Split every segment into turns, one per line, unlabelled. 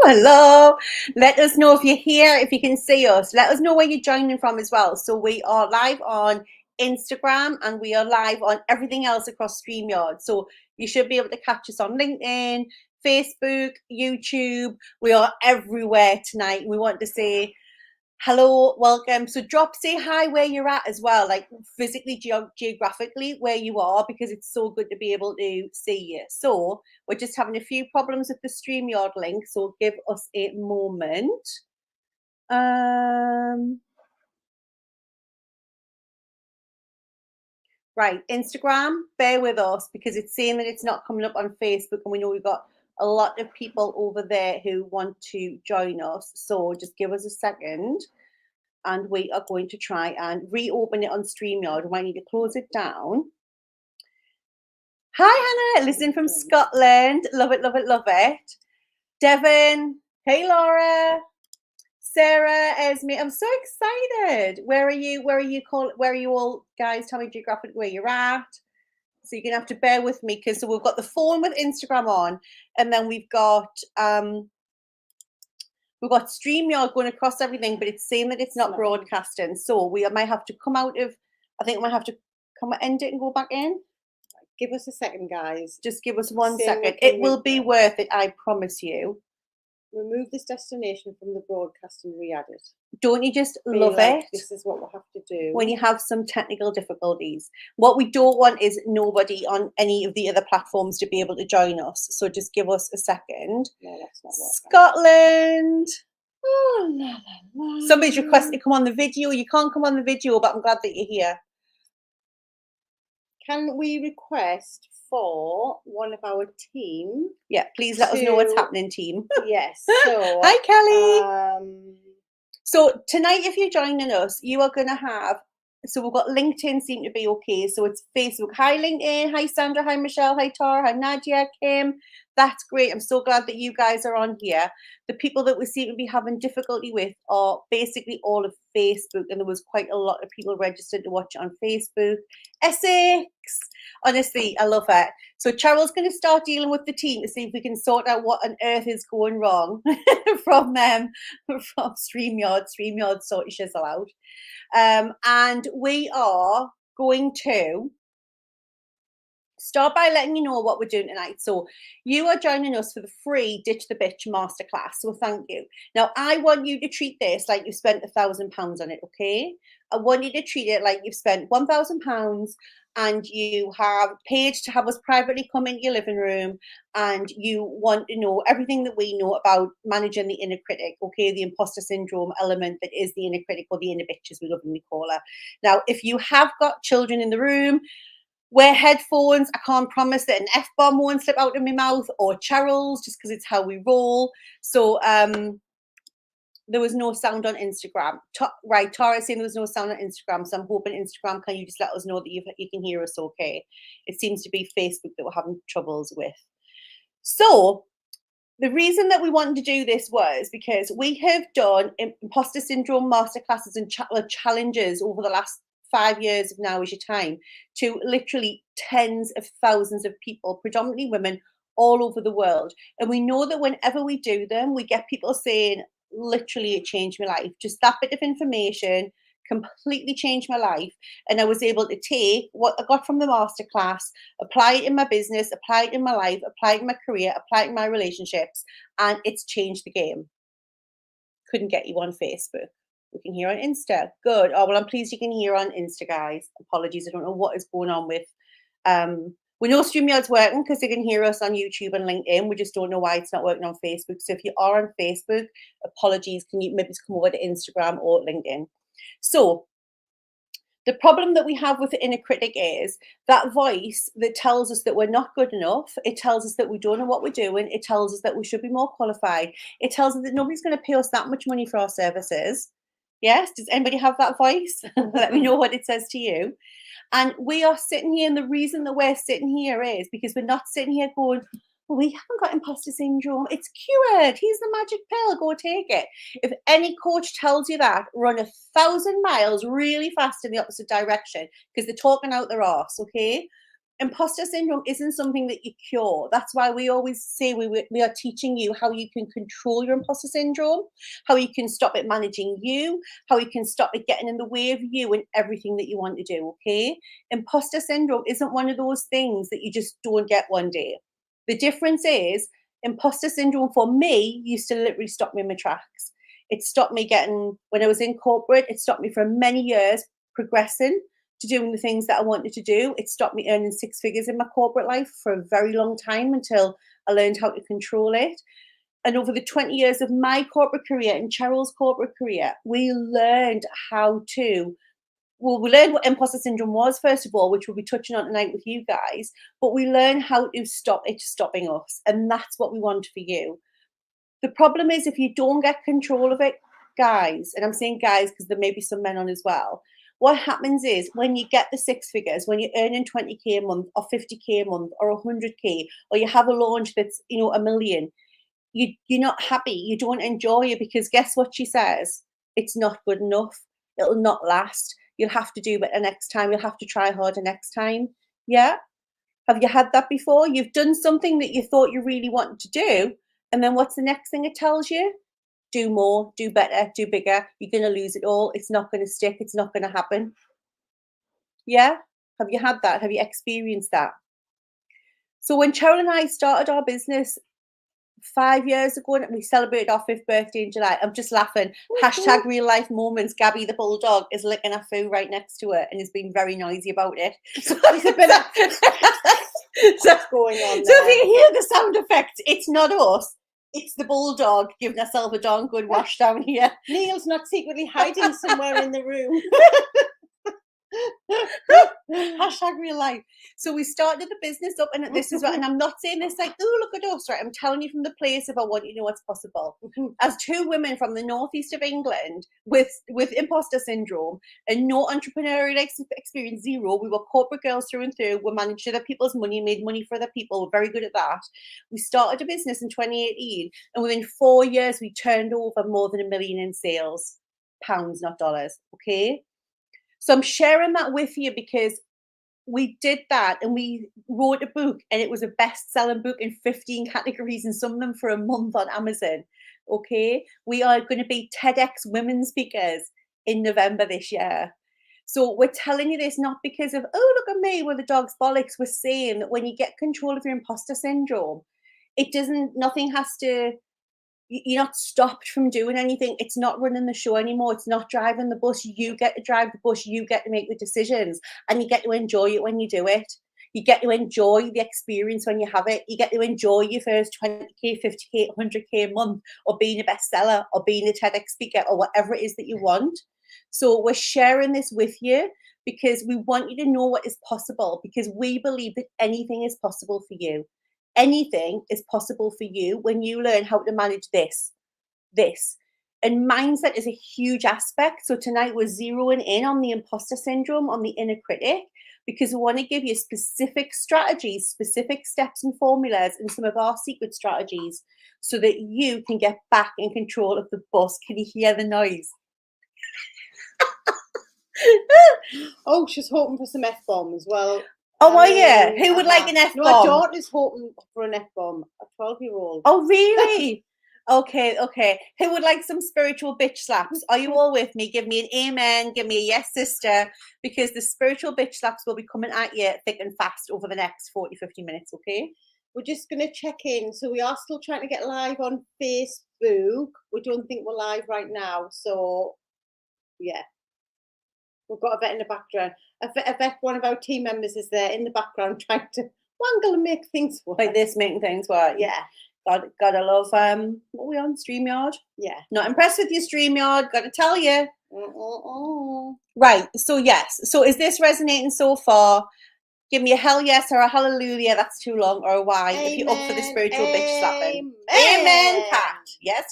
Hello. Let us know if you're here, if you can see us. Let us know where you're joining from as well. So we are live on Instagram and we are live on everything else across StreamYard. So you should be able to catch us on LinkedIn, Facebook, YouTube. We are everywhere tonight. We want to say hello, welcome. So say hi where you're at as well, like physically, geographically where you are, because it's so good to be able to see you. So we're just having a few problems with the StreamYard link, so give us a moment. Right, Instagram, bear with us because it's saying that it's not coming up on Facebook, and we know we've got a lot of people over there who want to join us. So just give us a second. And we are going to try and reopen it on StreamYard. We might need to close it down. Hi, Hannah, listening from Scotland. Love it, love it, love it. Devon, hey, Laura. Sarah, Esme, I'm so excited. Where are you? Where are you all, guys? Tell me geographically where you're at. So you're going to have to bear with me because we've got the phone with Instagram on, and then we've got StreamYard going across everything, but it's saying that it's not broadcasting. So we might have to come out of, I think we might have to end it and go back in.
Give us a second, guys.
Just give us 1 second. It will be worth it, I promise you.
Remove this destination from the broadcast and re-add it.
Don't you just love it?
This is what we'll have to do.
When you have some technical difficulties. What we don't want is nobody on any of the other platforms to be able to join us. So just give us a second.
No, that's not working.
Scotland.
Oh, la, la, la.
Somebody's requested to come on the video. You can't come on the video, but I'm glad that you're here.
Can we request for one of our team?
Yeah, please let us know what's happening, team.
Yes. So,
hi, Kelly. So tonight, if you're joining us, you are going to have, so we've got LinkedIn seem to be okay. So it's Facebook. Hi, LinkedIn. Hi, Sandra. Hi, Michelle. Hi, Tara. Hi, Nadia. Kim. That's great. I'm so glad that you guys are on here. The people that we seem to be having difficulty with are basically all of Facebook. And there was quite a lot of people registered to watch it on Facebook. Essex. Honestly, I love it. So Cheryl's going to start dealing with the team to see if we can sort out what on earth is going wrong from StreamYard. StreamYard sort of shizzle out. And we are going to start by letting you know what we're doing tonight. So you are joining us for the free Ditch the Bitch Masterclass. So thank you. Now, I want you to treat this like you've spent £1,000 on it, okay? I want you to treat it like you've spent £1,000 and you have paid to have us privately come into your living room, and you want to know everything that we know about managing the inner critic, okay? The imposter syndrome element that is the inner critic, or the inner bitch as we lovingly call her. Now, if you have got children in the room, wear headphones. I can't promise that an F-bomb won't slip out of my mouth, or Cheryl's, just because it's how we roll. So there was no sound on Instagram. Right, Tara's saying there was no sound on Instagram, so I'm hoping Instagram, can you just let us know that you can hear us okay? It seems to be Facebook that we're having troubles with. So the reason that we wanted to do this was because we have done imposter syndrome masterclasses and challenges over the last 5 years of Now Is Your Time to literally tens of thousands of people, predominantly women, all over the world. And we know that whenever we do them, we get people saying, literally, it changed my life. Just that bit of information completely changed my life. And I was able to take what I got from the masterclass, apply it in my business, apply it in my life, apply it in my career, apply it in my relationships, and it's changed the game. Couldn't get you on Facebook. We can hear on Insta. Good. Oh, well, I'm pleased you can hear on Insta, guys. Apologies. I don't know what is going on with we know StreamYard's working because they can hear us on YouTube and LinkedIn. We just don't know why it's not working on Facebook. So if you are on Facebook, apologies. Can you maybe come over to Instagram or LinkedIn? So the problem that we have with the inner critic is that voice that tells us that we're not good enough. It tells us that we don't know what we're doing. It tells us that we should be more qualified. It tells us that nobody's going to pay us that much money for our services. Yes? Does anybody have that voice? Let me know what it says to you. And we are sitting here, and the reason that we're sitting here is because we're not sitting here going, well, we haven't got imposter syndrome. It's cured. Here's the magic pill. Go take it. If any coach tells you that, run 1,000 miles really fast in the opposite direction because they're talking out their arse, okay? Imposter syndrome isn't something that you cure. That's why we always say we are teaching you how you can control your imposter syndrome, how you can stop it managing you, how you can stop it getting in the way of you and everything that you want to do, okay? Imposter syndrome isn't one of those things that you just don't get one day. The difference is imposter syndrome for me used to literally stop me in my tracks. It stopped me getting, when I was in corporate, it stopped me for many years progressing to doing the things that I wanted to do. It stopped me earning 6 figures in my corporate life for a very long time until I learned how to control it. And over the 20 years of my corporate career and Cheryl's corporate career, we learned how to, well, we learned what imposter syndrome was, first of all, which we'll be touching on tonight with you guys, but we learned how to stop it stopping us. And that's what we want for you. The problem is if you don't get control of it, guys, and I'm saying guys because there may be some men on as well, what happens is when you get the 6 figures, when you're earning 20k a month or 50k a month or 100k, or you have a launch that's, you know, $1 million, you're not happy. You don't enjoy it because guess what she says? It's not good enough. It'll not last. You'll have to do better next time. You'll have to try harder next time. Yeah? Have you had that before? You've done something that you thought you really wanted to do, and then what's the next thing it tells you? Do more, do better, do bigger. You're going to lose it all. It's not going to stick. It's not going to happen. Yeah? Have you had that? Have you experienced that? So when Cheryl and I started our business 5 years ago, and we celebrated our 5th birthday in July, I'm just laughing. Hashtag real life moments. Gabby the bulldog is licking her food right next to her and is being very noisy about it. So it's a bit
what's going on
so
there?
if you hear the sound effects, it's not us. It's the bulldog giving herself a darn good wash down here.
Neil's not secretly hiding somewhere in the room.
Hashtag real life. So we started the business up, and this is what, and I'm not saying this like, oh, look at us, right? I'm telling you from the place of I want you to know what's possible. As 2 women from the northeast of England with imposter syndrome and no entrepreneurial experience, zero. We were corporate girls through and through. We managed other people's money, made money for other people. We're very good at that. We started a business in 2018, and within 4 years, we turned over more than $1 million in sales. Pounds, not dollars. Okay. So I'm sharing that with you because we did that and we wrote a book, and it was a best-selling book in 15 categories, and some of them for a month on Amazon. Okay. We are going to be TEDx women speakers in November this year. So we're telling you this not because of, oh, look at me with the dog's bollocks. We're saying that when you get control of your imposter syndrome, nothing has to, you're not stopped from doing anything. It's not running the show anymore. It's not driving the bus. You get to drive the bus. You get to make the decisions, and you get to enjoy it when you do it. You get to enjoy the experience when you have it. You get to enjoy your first 20k, 50k, 100k a month, or being a bestseller, or being a TEDx speaker, or whatever it is that you want. So we're sharing this with you because we want you to know what is possible, because we believe that anything is possible for you. Anything is possible for you when you learn how to manage this. And mindset is a huge aspect. So tonight we're zeroing in on the imposter syndrome, on the inner critic, because we want to give you specific strategies, specific steps and formulas, and some of our secret strategies so that you can get back in control of the bus. Can you hear the noise?
Oh, she's hoping for some F-bomb as well.
Oh, are you? Who would like an F-bomb?
No, my daughter's hoping for an F-bomb, a 12-year-old.
Oh, really? Okay. Who would like some spiritual bitch slaps? Are you all with me? Give me an amen. Give me a yes, sister. Because the spiritual bitch slaps will be coming at you thick and fast over the next 40, 50 minutes, okay?
We're just going to check in. So we are still trying to get live on Facebook. We don't think we're live right now. So, yeah. We've got a vet in the background. A vet, one of our team members is there in the background trying to wangle and make things work.
Like this, making things work.
Yeah.
Gotta love, what are we on? StreamYard?
Yeah.
Not impressed with your StreamYard, gotta tell you. Right, so yes. So is this resonating so far? Give me a hell yes or a hallelujah, that's too long, or a why, if you're up for the spiritual bitch slapping. Amen, Pat. Yes.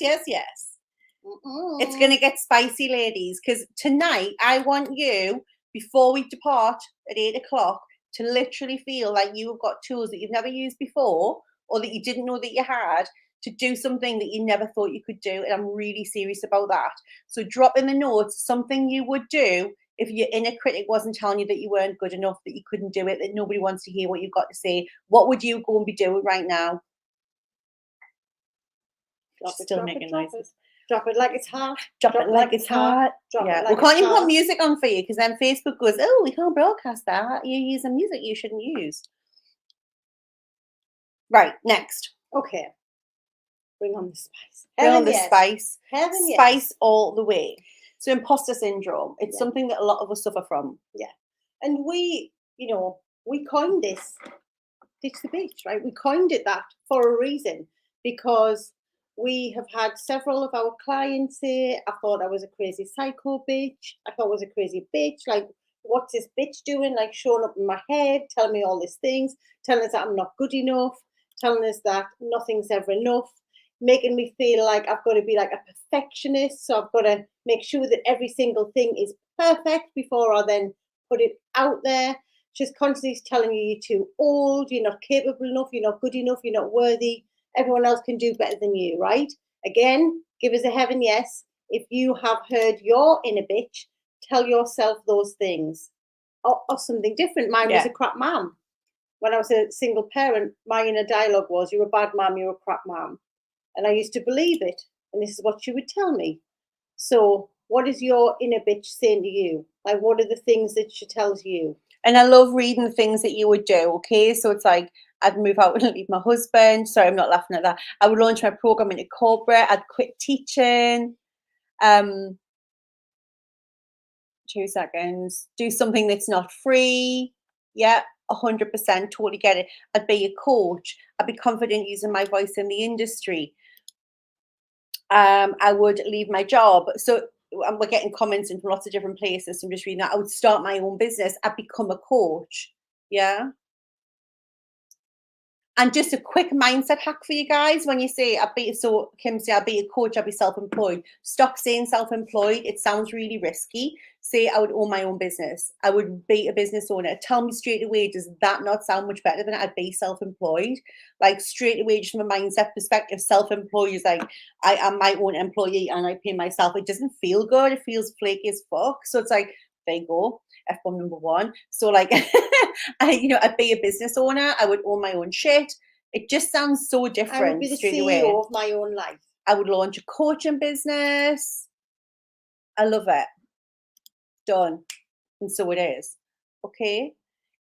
It's going to get spicy, ladies, because tonight I want you, before we depart at 8 o'clock, to literally feel like you have got tools that you've never used before, or that you didn't know that you had, to do something that you never thought you could do. And I'm really serious about that. So drop in the notes something you would do if your inner critic wasn't telling you that you weren't good enough, that you couldn't do it, that nobody wants to hear what you've got to say, what would you go and be doing right now? Still making noises.
Drop it like it's hot.
Drop it like it's hot. Yeah, we can't even put music on for you because then Facebook goes, oh, we can't broadcast that. You're using music you shouldn't use. Right, next.
Okay. Bring on the spice.
Bring on the spice.
Spice
all the way. So imposter syndrome. It's something that a lot of us suffer from.
Yeah. And we, we coined this, ditch the bitch, right? We coined it that for a reason, because we have had several of our clients say, I thought I was a crazy psycho bitch. I thought I was a crazy bitch. Like, what's this bitch doing? Like, showing up in my head, telling me all these things, telling us that I'm not good enough, telling us that nothing's ever enough, making me feel like I've got to be like a perfectionist. So I've got to make sure that every single thing is perfect before I then put it out there. She's constantly telling you you're too old, you're not capable enough, you're not good enough, you're not worthy. Everyone else can do better than you, right? Again, give us a heaven yes if you have heard your inner bitch tell yourself those things, or something different. Mine was a crap mom. When I was a single parent, my inner dialogue was, you're a bad mom, you're a crap mom. And I used to believe it. And this is what she would tell me. So what is your inner bitch saying to you? Like, what are the things that she tells you?
And I love reading the things that you would do, okay? So it's like, I'd move out and leave my husband. Sorry, I'm not laughing at that. I would launch my program into corporate. I'd quit teaching. 2 seconds. Do something that's not free. Yeah, 100%. Totally get it. I'd be a coach. I'd be confident using my voice in the industry. I would leave my job. So we're getting comments in from lots of different places. So I'm just reading that. I would start my own business. I'd become a coach. Yeah. And just a quick mindset hack for you guys. When you say, Kim say, I'll be a coach, I'll be self-employed. Stop saying self-employed. It sounds really risky. Say, I would own my own business. I would be a business owner. Tell me straight away, does that not sound much better than I'd be self-employed? Like, straight away, just from a mindset perspective, self-employed is like, I am my own employee and I pay myself. It doesn't feel good. It feels flaky as fuck. So it's like, there you go. F-bomb number one. So like, I'd be a business owner. I would own my own shit. It just sounds so different.
I would be the CEO of my own life.
I would launch a coaching business. I love it. Done. And so it is. Okay.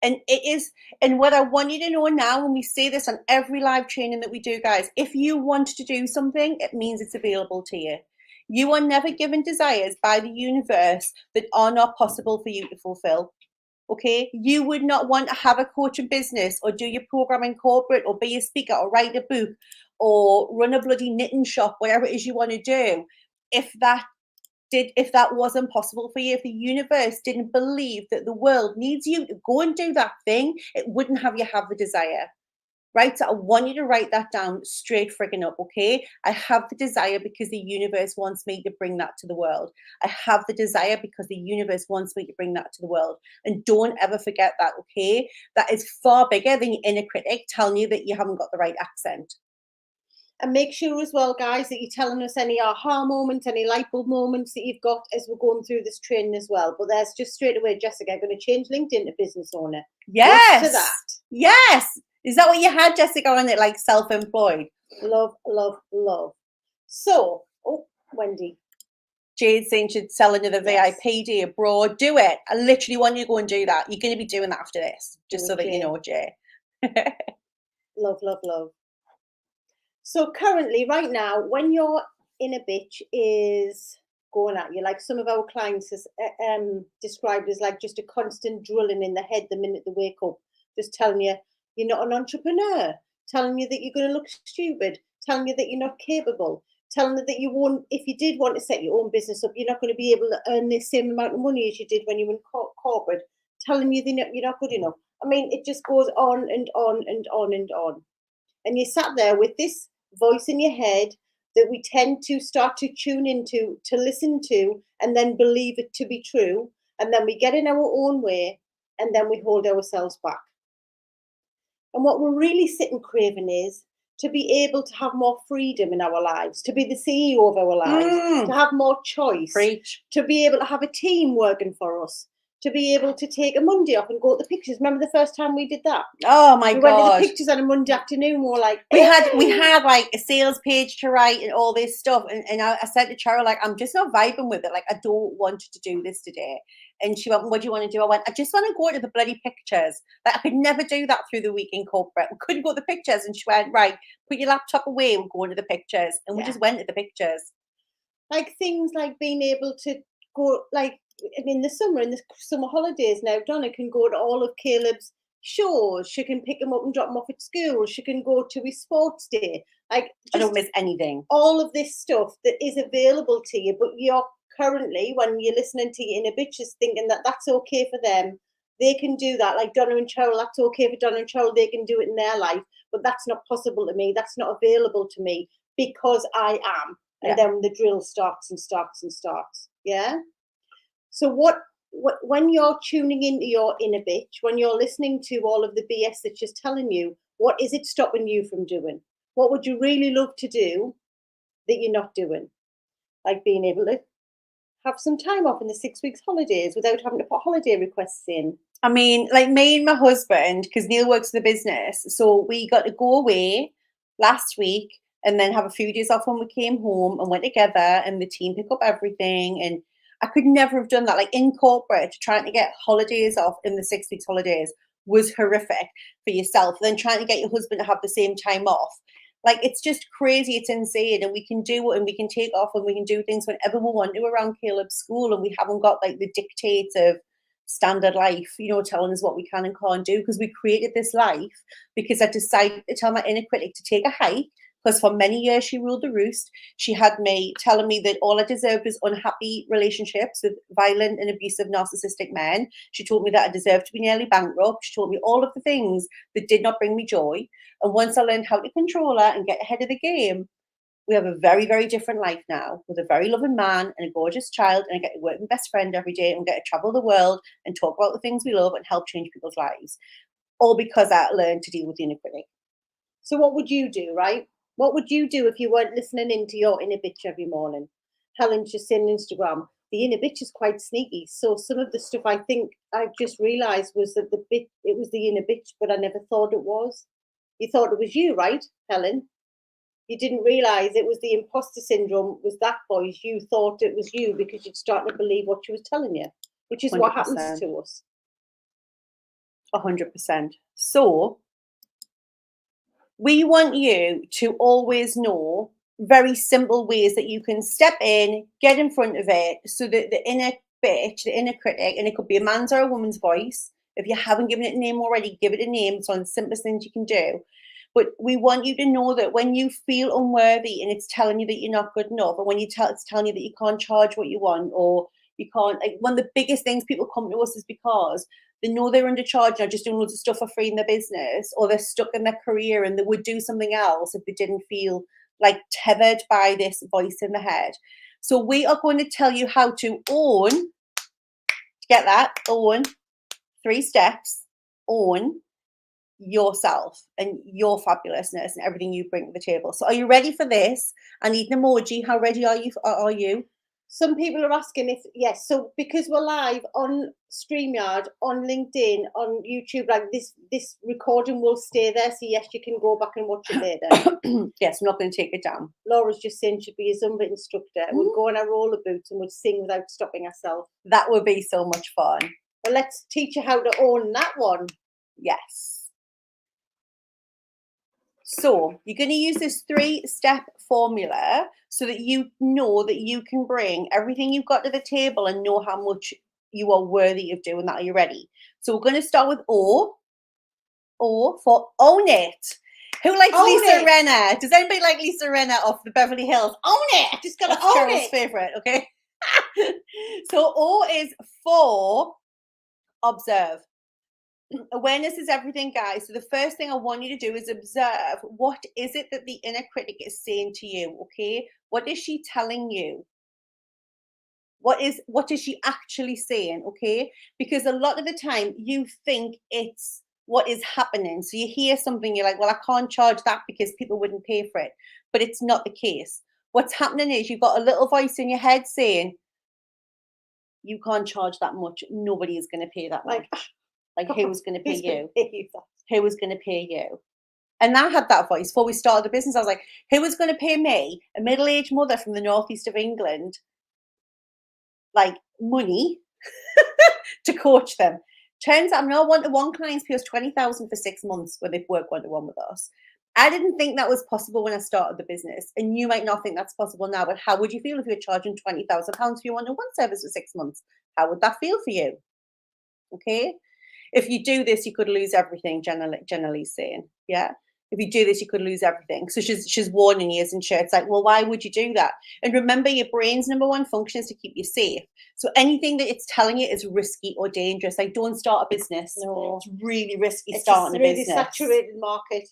And it is, and what I want you to know now, when we say this on every live training that we do, guys, if you want to do something, it means it's available to you. You are never given desires by the universe that are not possible for you to fulfill. Okay, you would not want to have a coaching business or do your program in corporate or be a speaker or write a book or run a bloody knitting shop, whatever it is you want to do, if that wasn't possible for you, if the universe didn't believe that the world needs you to go and do that thing, it wouldn't have you have the desire. Right? So I want you to write that down straight friggin' up, okay? I have the desire because the universe wants me to bring that to the world. I have the desire because the universe wants me to bring that to the world. And don't ever forget that, okay? That is far bigger than your inner critic telling you that you haven't got the right accent.
And make sure as well, guys, that you're telling us any aha moments, any light bulb moments that you've got as we're going through this training as well. But there's just straight away, Jessica, I'm going to change LinkedIn to business owner.
Yes.
To that.
Yes. Is that what you had, Jessica, on it, like self-employed?
Love, love, love. So, Wendy.
Jade saying she'd sell another VIP day abroad. Do it. I literally want you to go and do that. You're going to be doing that after this, just so that you know, Jay.
Love, love, love. So currently, right now, when your inner bitch is going at you, like some of our clients has described as like just a constant drilling in the head the minute they wake up, just telling you you're not an entrepreneur, telling you that you're going to look stupid, telling you that you're not capable, telling you that you won't, if you did want to set your own business up, you're not going to be able to earn the same amount of money as you did when you were in corporate, telling you that you're not good enough. I mean, it just goes on and on and on and on. And you sat there with this voice in your head that we tend to start to tune into, to listen to, and then believe it to be true. And then we get in our own way, and then we hold ourselves back. And what we're really sitting craving is to be able to have more freedom in our lives, to be the CEO of our lives, to have more choice,
Preach.
to be able to have a team working for us, to be able to take a Monday off and go to the pictures. Remember the first time we did that?
Oh my
We went to
God.
the pictures on a Monday afternoon. We were like,
We had
"Hey!"
like a sales page to write and all this stuff. And I said to Cheryl, like, I'm just not vibing with it. Like, I don't want to do this today. And she went, what do you want to do? I went, I just want to go to the bloody pictures. Like, I could never do that through the week in corporate. We couldn't go to the pictures. And she went, right, put your laptop away and go to the pictures. And we just went to the pictures.
Like things like being able to go, like in the summer holidays now, Donna can go to all of Caleb's shows. She can pick him up and drop him off at school. She can go to his sports day. Like,
I don't miss anything.
All of this stuff that is available to you, but you're currently, when you're listening to your inner bitches, thinking that that's okay for them. They can do that. Like Donna and Cheryl, that's okay for Donna and Cheryl. They can do it in their life, but that's not possible to me. That's not available to me because I am. And then the drill starts and starts and starts. Yeah. So when you're tuning into your inner bitch, when you're listening to all of the BS that's just telling you, what is it stopping you from doing? What would you really love to do that you're not doing? Like being able to have some time off in the 6 weeks holidays without having to put holiday requests in.
I mean, like me and my husband, because Neil works in the business, so we got to go away last week and then have a few days off when we came home and went together and the team pick up everything. And I could never have done that. Like in corporate, trying to get holidays off in the 6 weeks holidays was horrific for yourself. Then trying to get your husband to have the same time off. Like it's just crazy, it's insane. And we can do it and we can take off and we can do things whenever we want to around Caleb's school, and we haven't got like the dictates of standard life, you know, telling us what we can and can't do, because we created this life because I decided to tell my inner critic to take a hike, because for many years she ruled the roost. She had me telling me that all I deserved was unhappy relationships with violent and abusive narcissistic men. She told me that I deserved to be nearly bankrupt. She told me all of the things that did not bring me joy. And once I learned how to control her and get ahead of the game, we have a very, very different life now with a very loving man and a gorgeous child. And I get to work with my best friend every day and get to travel the world and talk about the things we love and help change people's lives. All because I learned to deal with the inner critic.
So what would you do, right? What would you do if you weren't listening into your inner bitch every morning? Helen's just saying on Instagram, the inner bitch is quite sneaky. So some of the stuff I think I've just realised was that it was the inner bitch, but I never thought it was. You thought it was you, right, Helen? You didn't realise it was the imposter syndrome was that voice. You thought it was you because you'd started to believe what she was telling you, which is 100%. What happens to us.
100%. So we want you to always know very simple ways that you can step in, get in front of it, so that the inner bitch, the inner critic, and it could be a man's or a woman's voice. If you haven't given it a name already, give it a name. It's one of the simplest things you can do. But we want you to know that when you feel unworthy and it's telling you that you're not good enough, or when it's telling you that you can't charge what you want, or you can't, like, one of the biggest things people come to us is because they know they're undercharged and are just doing loads of stuff for free in their business, or they're stuck in their career and they would do something else if they didn't feel like tethered by this voice in the head. So we are going to tell you how to own, get that, own, 3 steps, own yourself and your fabulousness and everything you bring to the table. So are you ready for this? I need an emoji. How ready are you?
Some people are asking if yes. So because we're live on StreamYard, on LinkedIn, on YouTube, like this recording will stay there. So yes, you can go back and watch it later.
Yes, I'm not going to take it down.
Laura's just saying she'd be a Zumba instructor. We'd go on our roller boots and we'd sing without stopping ourselves.
That would be so much fun.
Well, let's teach you how to own that one.
Yes. So you're going to use this 3-step formula so that you know that you can bring everything you've got to the table and know how much you are worthy of doing that. Are you ready? So we're going to start with O. O for own it. Who likes Lisa Rinna? Does anybody like Lisa Rinna off the Beverly Hills? Own it.
Just got to own
Cheryl's favorite. Okay. So O is for observe. Awareness is everything, guys. So the first thing I want you to do is observe, what is it that the inner critic is saying to you? Okay, what is she telling you? What is she actually saying? Okay, because a lot of the time you think it's what is happening. So you hear something, you're like, well, I can't charge that because people wouldn't pay for it. But it's not the case. What's happening is you've got a little voice in your head saying, you can't charge that much. Nobody is going to pay that much. Like who's going to pay you? Who is going to pay you? And I had that voice before we started the business. I was like, who is going to pay me, a middle-aged mother from the northeast of England, like money to coach them? Turns out our one-to-one clients pay us $20,000 for 6 months when they've worked one-to-one with us. I didn't think that was possible when I started the business, and you might not think that's possible now, but how would you feel if you were charging £20,000 for your one-to-one service for 6 months? How would that feel for you? Okay? If you do this, you could lose everything, generally saying. Yeah? If you do this, you could lose everything. So she's warning you, isn't she? It's like, well, why would you do that? And remember, your brain's number one function is to keep you safe. So anything that it's telling you is risky or dangerous. Like, don't start a business.
No.
It's really risky starting a business.
It's a really saturated market.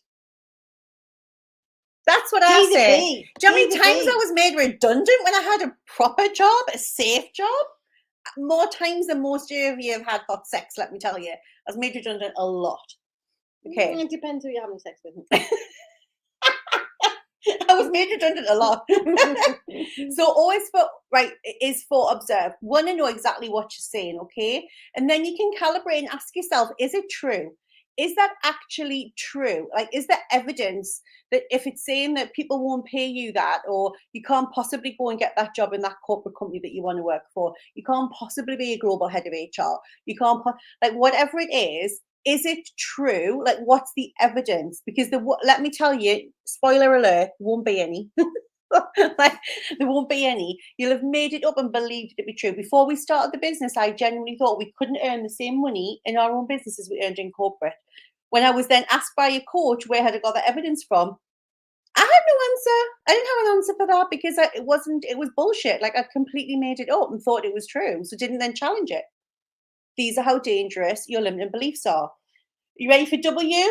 That's what I say. Do you know how many times I was made redundant when I had a proper job, a safe job? More times than most of you have had hot sex, let me tell you. I was made redundant a lot. Okay.
It depends who you're having sex with.
I was made redundant a lot. So always observe. Want to know exactly what you're saying, okay? And then you can calibrate and ask yourself, is it true? Is that actually true? Like, is there evidence that if it's saying that people won't pay you that, or you can't possibly go and get that job in that corporate company that you want to work for, you can't possibly be a global head of HR, you can't, like, whatever it is it true? Like, what's the evidence? Because let me tell you, spoiler alert, won't be any. Like, there won't be any. You'll have made it up and believed it to be true. Before we started the business, I genuinely thought we couldn't earn the same money in our own business as we earned in corporate. When I was then asked by a coach where had I got that evidence from, I had no answer. I didn't have an answer for that because it was bullshit. Like, I completely made it up and thought it was true. So didn't then challenge it. These are how dangerous your limiting beliefs are. You ready for W?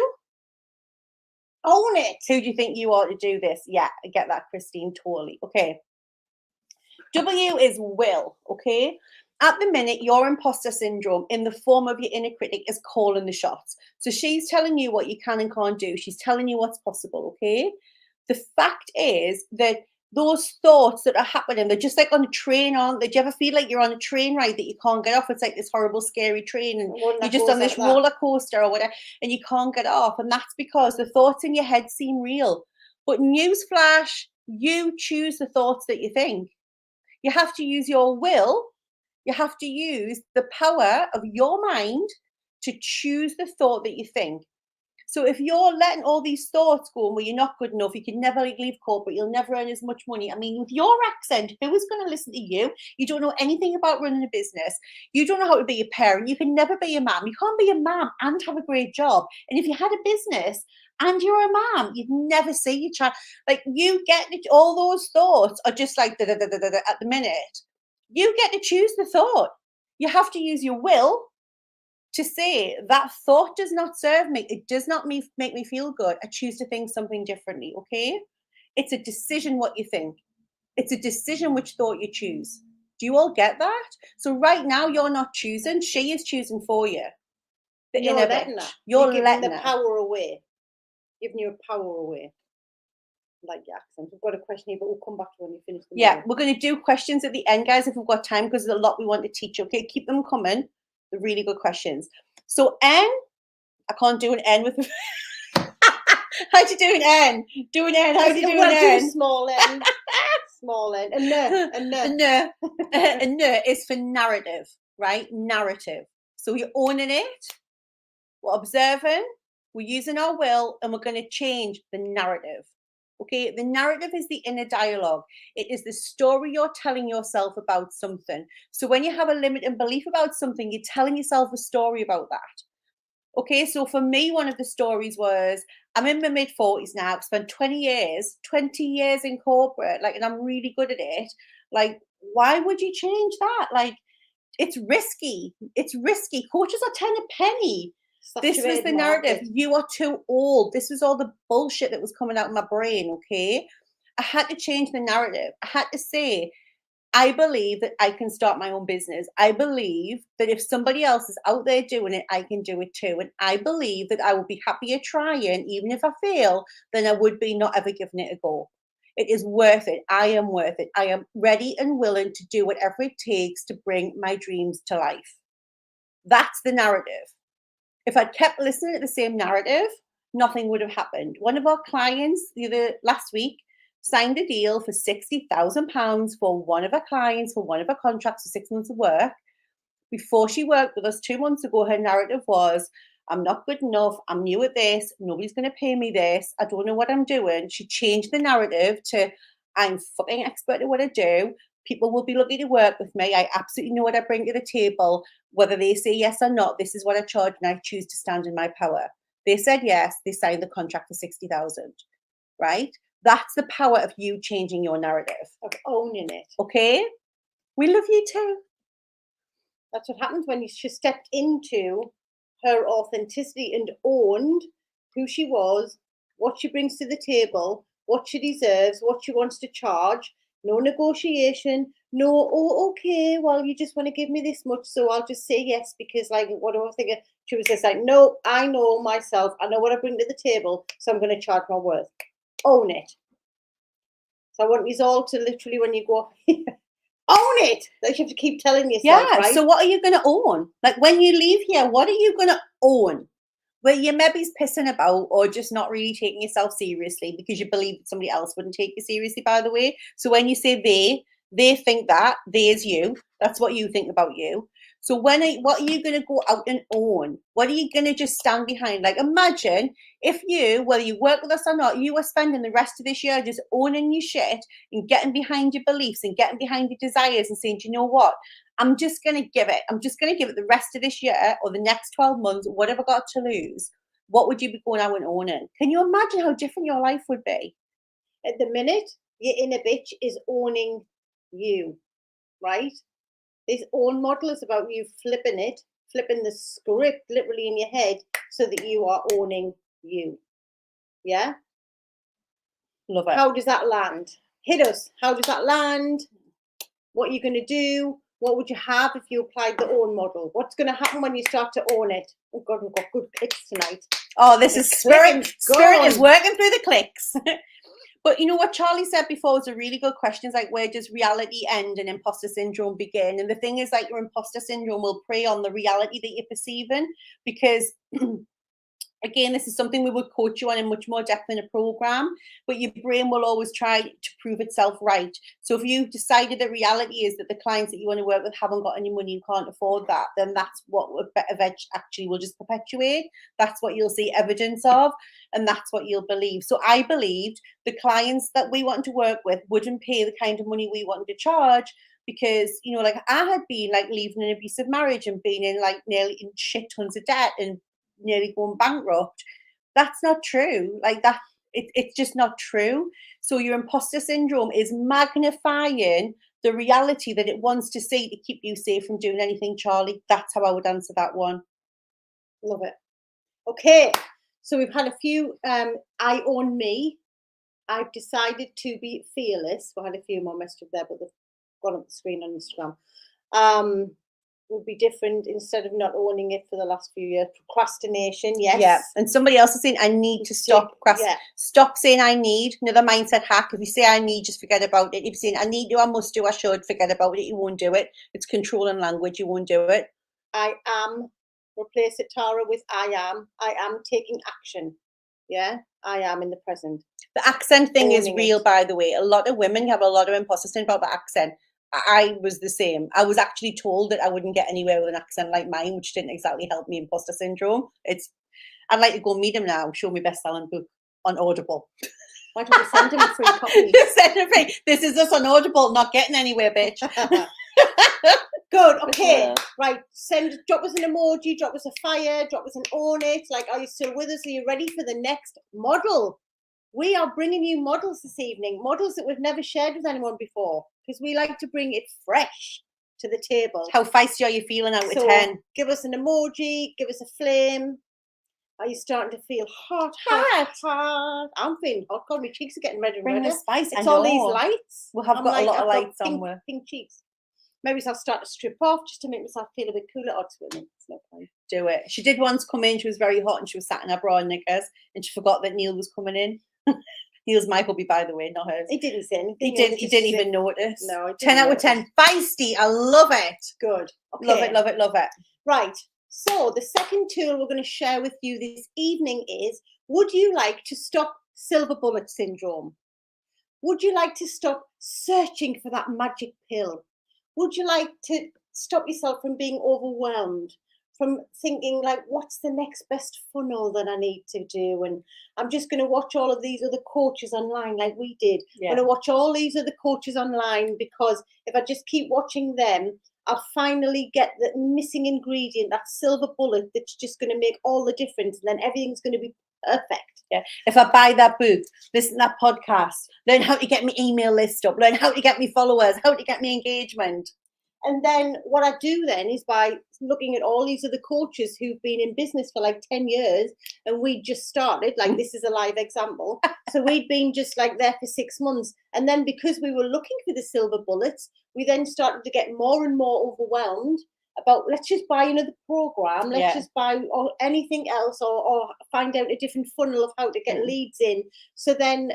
Own it. Who do you think you are to do this? Yeah, I get that, Christine, totally. Okay. W is will, okay? At the minute, your imposter syndrome in the form of your inner critic is calling the shots. So she's telling you what you can and can't do. She's telling you what's possible, okay? The fact is that those thoughts that are happening, they're just like on a train, aren't they? Do you ever feel like you're on a train ride that you can't get off? It's like this horrible, scary train, and you're just on this roller coaster or whatever, and you can't get off. And that's because the thoughts in your head seem real. But newsflash, you choose the thoughts that you think. You have to use your will. You have to use the power of your mind to choose the thought that you think. So if you're letting all these thoughts go, well, you're not good enough, you can never leave corporate, you'll never earn as much money. I mean, with your accent, who is going to listen to you? You don't know anything about running a business. You don't know how to be a parent. You can never be a mom. You can't be a mom and have a great job. And if you had a business and you're a mom, you'd never see your child. Like, you get it, all those thoughts are just like at the minute. You get to choose the thought. You have to use your will to say that thought does not serve me. It does not make me feel good. I choose to think something differently, okay? It's a decision what you think. It's a decision which thought you choose. Do you all get that? So right now, you're not choosing. She is choosing for you.
You're letting her. You're giving the power away. Giving your power away. Like your accent. We've got a question here, but we'll come back to when you finish the
video. We're going to do questions at the end, guys, if we've got time, because there's a lot we want to teach, okay? Keep them coming. The really good questions. So N, I can't do an N with. How'd you do an N? Do an N. How'd you do an N?
Do small N. Small N. And
N. And N is for narrative, right? Narrative. So you're owning it. We're observing. We're using our will, and we're going to change the narrative. Okay, the narrative is the inner dialogue. It is the story you're telling yourself about something. So when you have a limiting belief about something, you're telling yourself a story about that. Okay, so for me, one of the stories was, I'm in my mid-40s now. I've spent 20 years in corporate, like, and I'm really good at it. Like, why would you change that? Like, it's risky. It's risky. Coaches are 10 a penny. This was the narrative. You are too old. This was all the bullshit that was coming out of my brain, okay? I had to change the narrative. I had to say, I believe that I can start my own business. I believe that if somebody else is out there doing it, I can do it too. And I believe that I will be happier trying, even if I fail, than I would be not ever giving it a go. It is worth it. I am worth it. I am ready and willing to do whatever it takes to bring my dreams to life. That's the narrative. If I'd kept listening to the same narrative, nothing would have happened. One of our clients last week signed a deal for £60,000 for one of our clients for one of our contracts for 6 months of work. Before she worked with us 2 months ago, her narrative was, I'm not good enough. I'm new at this. Nobody's going to pay me this. I don't know what I'm doing. She changed the narrative to, I'm fucking expert at what I do. People will be lucky to work with me. I absolutely know what I bring to the table. Whether they say yes or not, this is what I charge and I choose to stand in my power. They said yes. They signed the contract for 60,000, right? That's the power of you changing your narrative.
Of owning it.
Okay? We love you too.
That's what happens when she stepped into her authenticity and owned who she was, what she brings to the table, what she deserves, what she wants to charge. No negotiation. No, oh, okay, well, you just want to give me this much, so I'll just say yes because, like, what do I think? She was just like, no, I know myself. I know what I bring to the table, so I'm going to charge my worth. Own it. So I want you all to literally, when you go own it. Like, you have to keep telling yourself,
yeah,
right?
So what are you going to own? Like, when you leave here, what are you going to own? Where you're maybe pissing about or just not really taking yourself seriously because you believe that somebody else wouldn't take you seriously, by the way. So when you say they think that, there's you. That's what you think about you. So what are you going to go out and own? What are you going to just stand behind? Like, imagine if you, whether you work with us or not, you were spending the rest of this year just owning your shit and getting behind your beliefs and getting behind your desires and saying, do you know what? I'm just going to give it. I'm just going to give it the rest of this year or the next 12 months, whatever I got to lose. What would you be going out and owning? Can you imagine how different your life would be?
At the minute, your inner bitch is owning you, right? This own model is about you flipping the script literally in your head so that you are owning you. Yeah?
Love it.
How does that land? Hit us. How does that land? What are you going to do? What would you have if you applied the own model? What's going to happen when you start to own it? Oh God, we've got good clicks tonight.
Oh, this is Spirit. Spirit is working through the clicks. But you know what Charlie said before was a really good question. It's like, where does reality end and imposter syndrome begin? And the thing is, like, your imposter syndrome will prey on the reality that you're perceiving because again, this is something we would coach you on in much more depth in a program, but your brain will always try to prove itself right. So if you've decided that reality is that the clients that you want to work with haven't got any money, you can't afford that, then that's what actually will just perpetuate. That's what you'll see evidence of, and that's what you'll believe. So I believed the clients that we want to work with wouldn't pay the kind of money we wanted to charge because, you know, like I had been like leaving an abusive marriage and being in like nearly in shit tons of debt and nearly going bankrupt. That's not true. Like that, it's just not true. So your imposter syndrome is magnifying the reality that it wants to see to keep you safe from doing anything, Charlie. That's how I would answer that one.
Love it. Okay, so we've had a few I own me. I've decided to be fearless. We had a few more messages there, but they've gone up the screen on Instagram. Would be different instead of not owning it for the last few years. Procrastination, yes.
Yeah, and somebody else is saying, I need to stop. Stop saying I need. Another mindset hack. If you say I need, just forget about it. If you're saying I need to, I must do, I should, forget about it. You won't do it. It's controlling language. You won't do it.
I am. Replace it, Tara, with I am. I am taking action. Yeah, I am in the present.
The accent thing is real, by the way. A lot of women have a lot of imposter syndrome about the accent. I was the same. I was actually told that I wouldn't get anywhere with an accent like mine, which didn't exactly help me imposter syndrome. I'd like to go meet him now, show me best-selling book on Audible.
Why don't we send him a free copy?
Send him free. This is us on Audible, not getting anywhere, bitch.
Good, okay. Right, drop us an emoji, drop us a fire, drop us an own it. Like, are you still with us? Are you ready for the next model? We are bringing you models this evening, models that we've never shared with anyone before, because we like to bring it fresh to the table.
How feisty are you feeling out of 10?
Give us an emoji, give us a flame. Are you starting to feel hot? I'm feeling hot. God, my cheeks are getting redder and redder.
Bring the spice.
It's all these lights.
We'll have
I'm
got
like,
a lot
I've
of
got
lights on. With.
pink cheeks. Maybe I'll start to strip off just to make myself feel a bit cooler. Or swimming. It's no point.
Do it. She did once come in. She was very hot and she was sat in her bra and knickers and she forgot that Neil was coming in. Neil's my hubby, by the way, not hers.
He didn't say anything.
He didn't even notice.
No,
10 out of 10. Feisty. I love it.
Good. Okay.
Love it, love it, love it.
Right. So the second tool we're going to share with you this evening is, would you like to stop silver bullet syndrome? Would you like to stop searching for that magic pill? Would you like to stop yourself from being overwhelmed, from thinking like, what's the next best funnel that I need to do? And I'm just going to watch all of these other coaches online like we did.
Yeah.
I'm going to watch all these other coaches online because if I just keep watching them, I'll finally get the missing ingredient, that silver bullet that's just going to make all the difference. And then everything's going to be perfect.
Yeah. If I buy that book, listen to that podcast, learn how to get me email list up, learn how to get me followers, how to get me engagement.
And then what I do then is by looking at all these other coaches who've been in business for like 10 years and we just started, like this is a live example. So we'd been just like there for 6 months. And then because we were looking for the silver bullets, we then started to get more and more overwhelmed about, let's just buy another program, let's just buy or anything else or find out a different funnel of how to get leads in. So then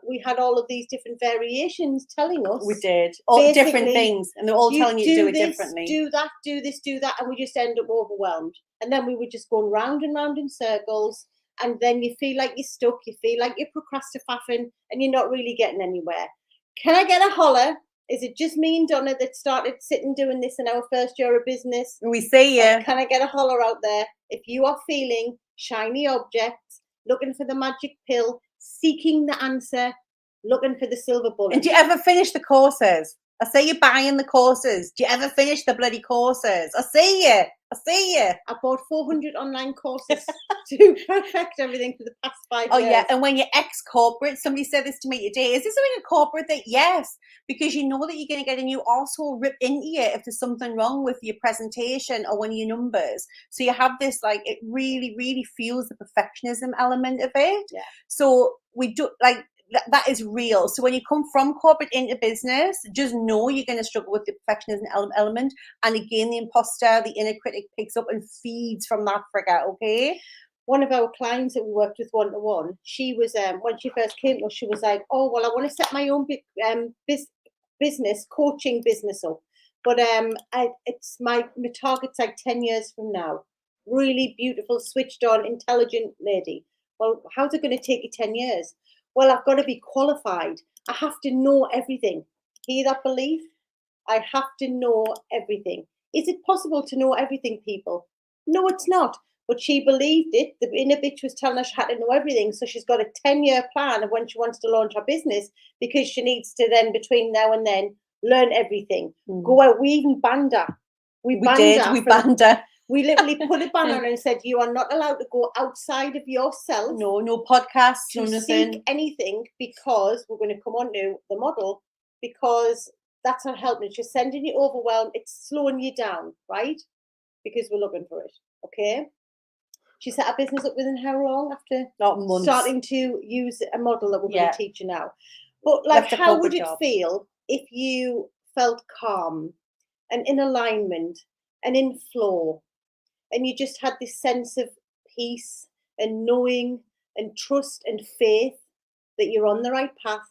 we had all of these different variations telling us.
We did. All different things. And they're all telling you to do it differently.
Do that, do this, do that. And we just end up overwhelmed. And then we were just going round and round in circles. And then you feel like you're stuck. You feel like you're procrastinating and you're not really getting anywhere. Can I get a holler? Is it just me and Donna that started sitting doing this in our first year of business?
We see you.
Can I get a holler out there? If you are feeling shiny objects, looking for the magic pill, seeking the answer, looking for the silver bullet.
And do you ever finish the courses? I say you're buying the courses. Do you ever finish the bloody courses? I see you. I see you.
I bought 400 online courses to perfect everything for the past 5 years.
Oh, yeah. And when you're ex-corporate, somebody said this to me today. Is this something a corporate that? Yes. Because you know that you're going to get a new arsehole ripped into you if there's something wrong with your presentation or one of your numbers. So you have this, like, it really, really feels the perfectionism element of it.
Yeah.
So we do, like, that is real. So when you come from corporate into business, just know you're going to struggle with the perfectionism element. And again, the imposter, the inner critic picks up and feeds from that figure, okay?
One of our clients that we worked with one-to-one, she was, when she first came to us, she was like, oh, well, I want to set my own business, coaching business up. But my target's like 10 years from now. Really beautiful, switched on, intelligent lady. Well, how's it going to take you 10 years? Well, I've got to be qualified. I have to know everything. Hear that belief? I have to know everything. Is it possible to know everything, people? No, it's not. But she believed it. The inner bitch was telling her she had to know everything. So she's got a 10-year plan of when she wants to launch her business because she needs to then, between now and then, learn everything. Go out. We even banned her. We banned her. We literally put a ban on her and said, you are not allowed to go outside of yourself.
No podcasts,
to
no nothing.
Seek anything, because we're going to come on to the model, because that's not helping. It's just sending you overwhelmed. It's slowing you down, right? Because we're looking for it. Okay. She set her business up within how long after starting to use a model that we're going to teach you now? But like, how would it feel if you felt calm and in alignment and in flow, and you just had this sense of peace and knowing and trust and faith that you're on the right path,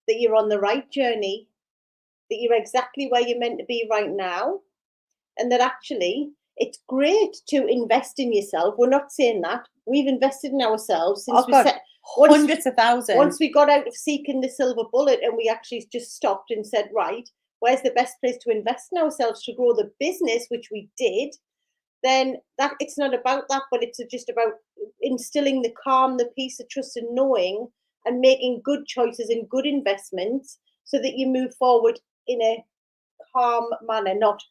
that you're on the right journey, that you're exactly where you're meant to be right now, and that actually it's great to invest in yourself. We're not saying that. We've invested in ourselves since we set
hundreds of thousands.
Once we got out of seeking the silver bullet and we actually just stopped and said, right, where's the best place to invest in ourselves to grow the business, which we did, then that it's not about that, but it's just about instilling the calm, the peace, the trust and knowing, and making good choices and good investments so that you move forward in a calm manner, not,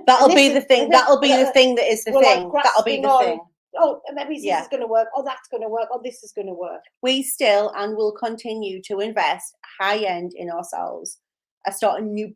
that'll be the thing. That'll be the thing that is the thing. That'll be the thing.
Oh, maybe this is going to work. Oh, that's going to work. Oh, this is going to work.
We still and will continue to invest high end in ourselves. I start a new,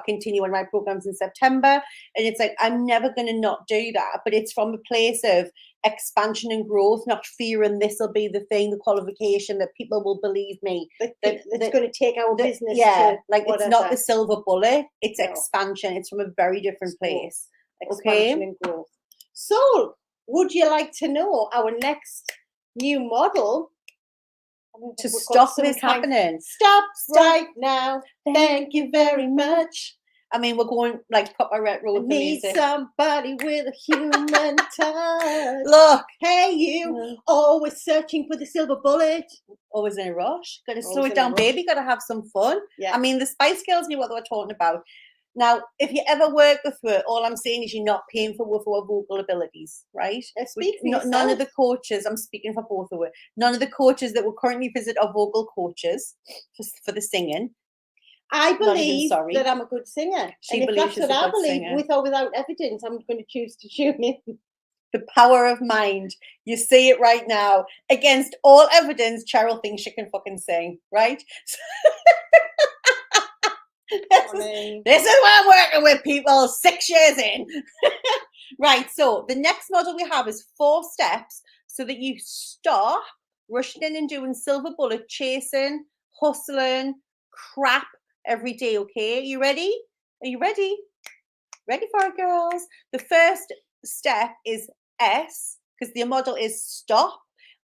continue one of my programs in September. And it's like, I'm never going to not do that. But it's from a place of expansion and growth, not fear and this will be the thing, the qualification that people will believe me.
It's going to take our business to
like it's not the silver bullet, it's
No.
expansion. It's from a very different place.
Expansion and growth. So, would you like to know our next new model?
To stop this happening.
Stop right now. Thank you very much.
I mean, we're going like proper retro.
Need somebody with a human touch.
Look,
hey you, always searching for the silver bullet.
Always in a rush. Got to slow it down, baby. Got to have some fun.
Yeah.
I mean, the Spice Girls knew what they were talking about. Now, if you ever work with her, all I'm saying is you're not paying for her vocal abilities, right? None of the coaches, I'm speaking for both of them, none of the coaches that will currently visit are vocal coaches for the singing.
I believe that I'm a good singer.
She
and if
believes
that's what I believe, with or without evidence, I'm going to choose to tune in.
The power of mind. You see it right now. Against all evidence, Cheryl thinks she can fucking sing, right? This is what I'm working with, people. 6 years in. Right, so the next model we have is 4 steps so that you stop rushing in and doing silver bullet chasing, hustling, crap every day, okay? Are you ready? Are you ready? Ready for it, girls? The first step is S, because the model is stop.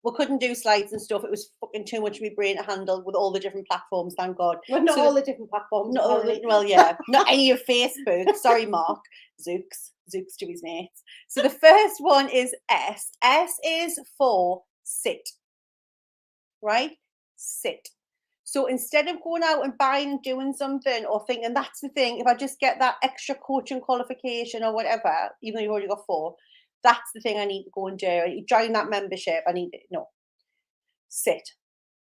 We couldn't do slides and stuff. It was fucking too much for my brain to handle with all the different platforms, thank God.
Well, not all the different platforms.
Well, yeah. Not any of Facebook. Sorry, Mark. Zooks to his mates. So the first one is S. S is for sit. Right? Sit. So instead of going out and buying and doing something or thinking that's the thing, if I just get that extra coaching qualification or whatever, even though you've already got 4, that's the thing I need to go and do. I need to join that membership. I need it. No. Sit.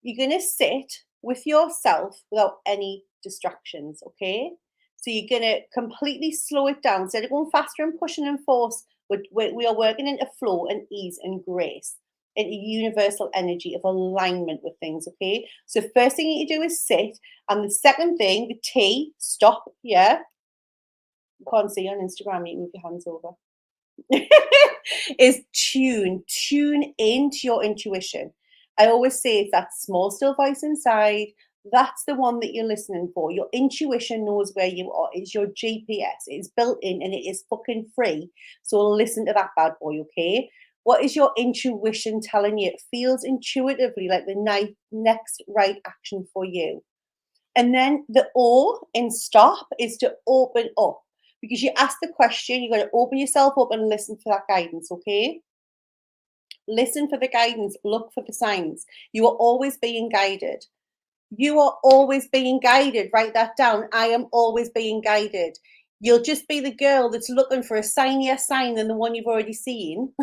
You're going to sit with yourself without any distractions, okay? So you're going to completely slow it down. Instead of going faster and pushing and force, we are working into flow and ease and grace, into universal energy of alignment with things, okay? So first thing you do is sit. And the second thing, the T, stop, yeah? You can't see on Instagram, you move your hands over. Is tune into your intuition. I always say it's that small still voice inside, that's the one that you're listening for. Your intuition knows where you are. It's your GPS. It's built in and it is fucking free. So listen to that bad boy, okay? What is your intuition telling you? It feels intuitively like the next right action for you. And then the O in stop is to open up. Because you ask the question, you've got to open yourself up and listen for that guidance, okay? Listen for the guidance. Look for the signs. You are always being guided. You are always being guided. Write that down. I am always being guided. You'll just be the girl that's looking for a signier sign than the one you've already seen.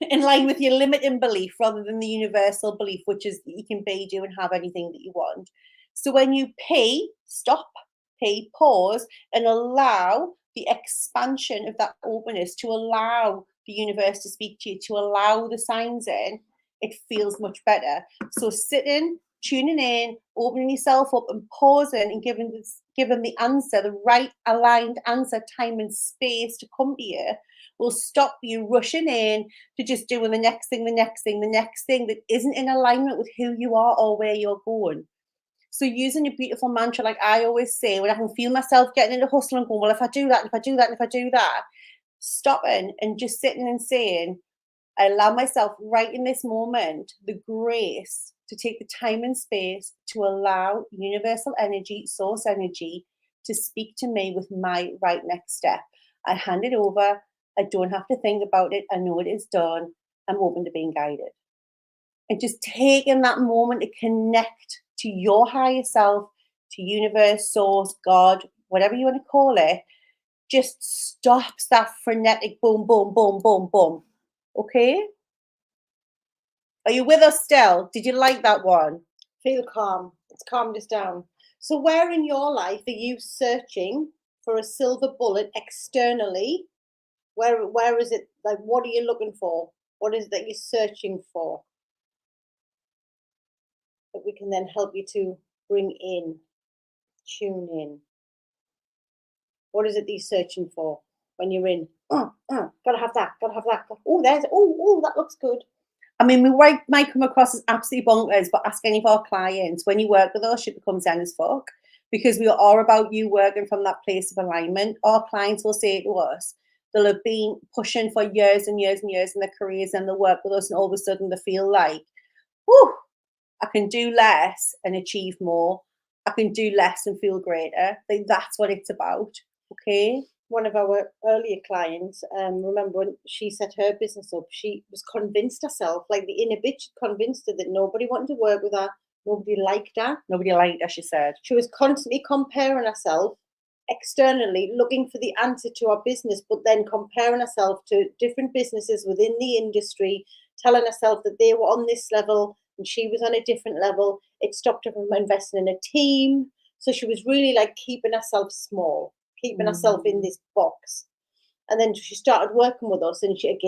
In line with your limiting belief rather than the universal belief, which is that you can be, do, and have anything that you want. So when you stop, pause, and allow the expansion of that openness, to allow the universe to speak to you, to allow the signs in, it feels much better. So sitting, tuning in, opening yourself up and pausing and giving the answer, the right aligned answer, time and space to come to you, will stop you rushing in to just doing the next thing that isn't in alignment with who you are or where you're going. So using a beautiful mantra, like I always say, when I can feel myself getting into hustle and going, well, if I do that, stopping and just sitting and saying, I allow myself right in this moment the grace to take the time and space to allow universal energy, source energy, to speak to me with my right next step. I hand it over. I don't have to think about it. I know it is done. I'm open to being guided. And just taking that moment to connect to your higher self, to universe, source, God, whatever you want to call it, just stops that frenetic boom, boom, boom, boom, boom. Okay? Are you with us still? Did you like that one?
Feel calm. It's calmed us down. So where in your life are you searching for a silver bullet externally? Where is it? Like, what are you looking for? What is it that you're searching for? That we can then help you to bring in, tune in. What is it that you're searching for? when you're in. Gotta have that. Gotta have that. Oh, that looks good.
I mean, we might come across as absolutely bonkers, but ask any of our clients, when you work with us, it becomes zen as fuck, because we are about you working from that place of alignment. Our clients will say to us, they'll have been pushing for years and years and years in their careers, and they'll work with us, and all of a sudden they feel like, whew, I can do less and achieve more. I can do less and feel greater. Like, that's what it's about. Okay.
One of our earlier clients, remember when she set her business up, she was convinced herself, like the inner bitch convinced her that nobody wanted to work with her, nobody liked her.
Nobody liked her, she said.
She was constantly comparing herself externally, looking for the answer to her business, but then comparing herself to different businesses within the industry, telling herself that they were on this level and she was on a different level. It stopped her from investing in a team. So she was really like keeping herself small, keeping herself in this box. And then she started working with us, and she